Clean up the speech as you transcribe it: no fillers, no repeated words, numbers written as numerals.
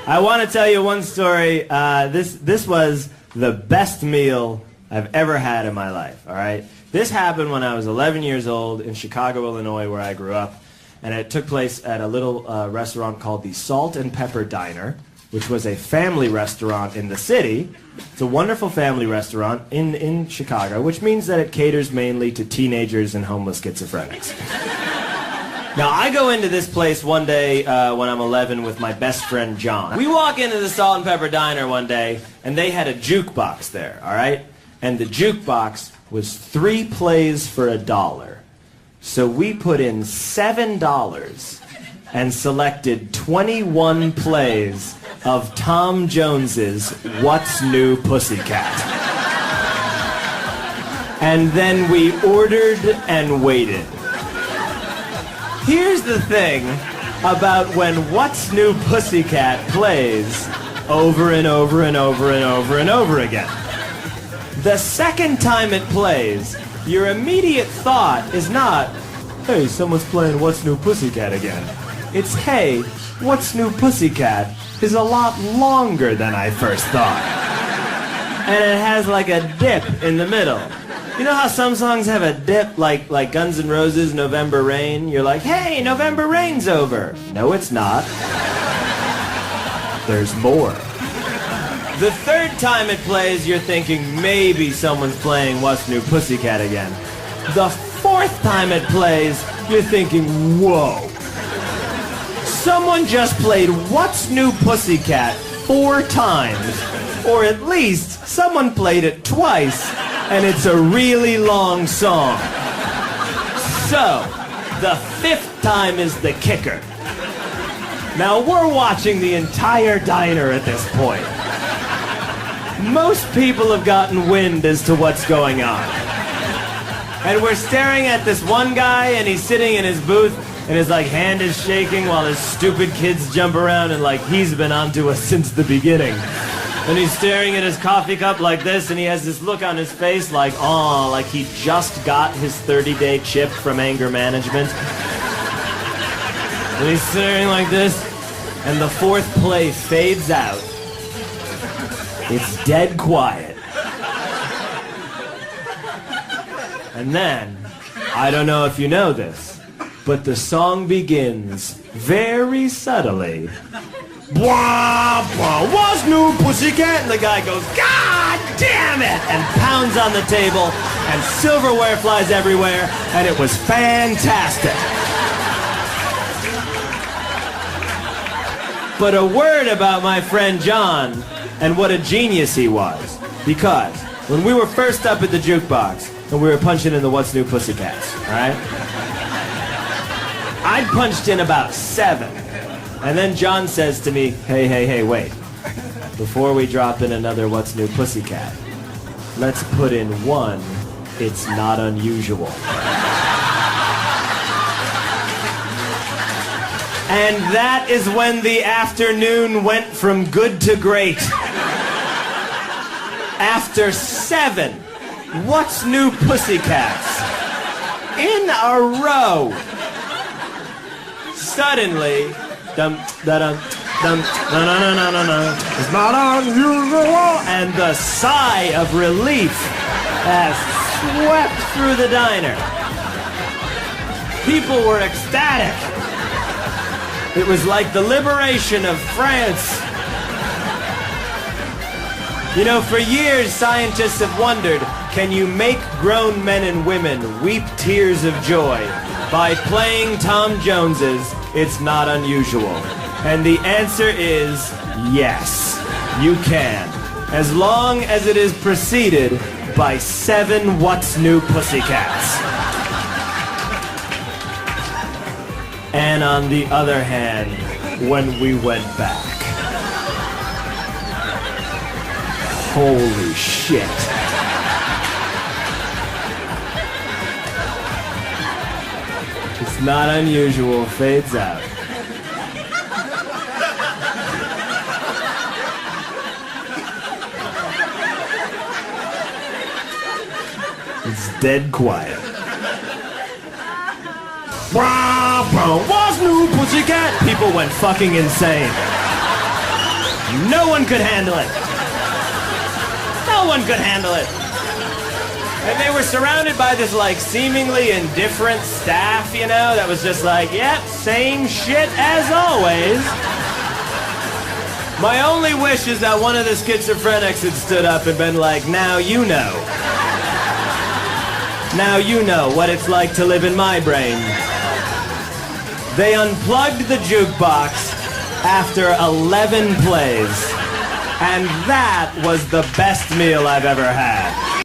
I want to tell you one story. This was the best meal I've ever had in my life, all right? This happened when I was 11 years old in Chicago, Illinois, where I grew up. And it took place at a little restaurant called the Salt and Pepper Diner, which was a family restaurant in the city. It's a wonderful family restaurant in Chicago, which means that it caters mainly to teenagers and homeless schizophrenics. Now, I go into this place one day when I'm 11 with my best friend, John. We walk into the Salt and Pepper Diner one day, and they had a jukebox there, all right? And the jukebox was 3 plays for $1. So we put in $7 and selected 21 plays of Tom Jones's What's New Pussycat. And then we ordered and waited. Here's the thing about when What's New Pussycat plays over and over and over and over and over again. The second time it plays, your immediate thought is not, hey, someone's playing What's New Pussycat again. It's, hey, What's New Pussycat is a lot longer than I first thought. And it has like a dip in the middle. You know how some songs have a dip, like Guns N' Roses' November Rain? You're like, hey, November Rain's over. No, it's not. There's more. The third time it plays, you're thinking maybe someone's playing What's New Pussycat again. The fourth time it plays, you're thinking, whoa. Someone just played What's New Pussycat 4 times, or at least someone played it twice, and it's a really long song. So, the 5th time is the kicker. Now, we're watching the entire diner at this point. Most people have gotten wind as to what's going on. And we're staring at this one guy, and he's sitting in his booth, and his hand is shaking while his stupid kids jump around, and he's been onto us since the beginning. And he's staring at his coffee cup like this, and he has this look on his face like he just got his 30-day chip from anger management. And he's staring like this, and the 4th play fades out. It's dead quiet. And then, I don't know if you know this, but the song begins very subtly. Blah, blah, What's New Pussycat? And the guy goes, God damn it! And pounds on the table, and silverware flies everywhere, and it was fantastic. But a word about my friend John, and what a genius he was. Because when we were first up at the jukebox, and we were punching in the What's New Pussycats, all right? I'd punched in about 7. And then John says to me, hey, wait. Before we drop in another What's New Pussycat, let's put in 1 It's Not Unusual. And that is when the afternoon went from good to great. After 7 What's New Pussycats in a row, suddenly, it's not unusual, and the sigh of relief has swept through the diner. People were ecstatic. It was like the liberation of France. You know, for years, scientists have wondered, can you make grown men and women weep tears of joy by playing Tom Jones's It's Not Unusual? And the answer is yes, you can. As long as it is preceded by 7 What's New Pussycats. And on the other hand, when we went back, holy shit. It's Not Unusual fades out. It's dead quiet. What's New Pussycat? People went fucking insane. No one could handle it. No one could handle it. And they were surrounded by this, like, seemingly indifferent staff, you know, that was just like, yep, same shit as always. My only wish is that one of the schizophrenics had stood up and been like, now you know. Now you know what it's like to live in my brain. They unplugged the jukebox after 11 plays. And that was the best meal I've ever had.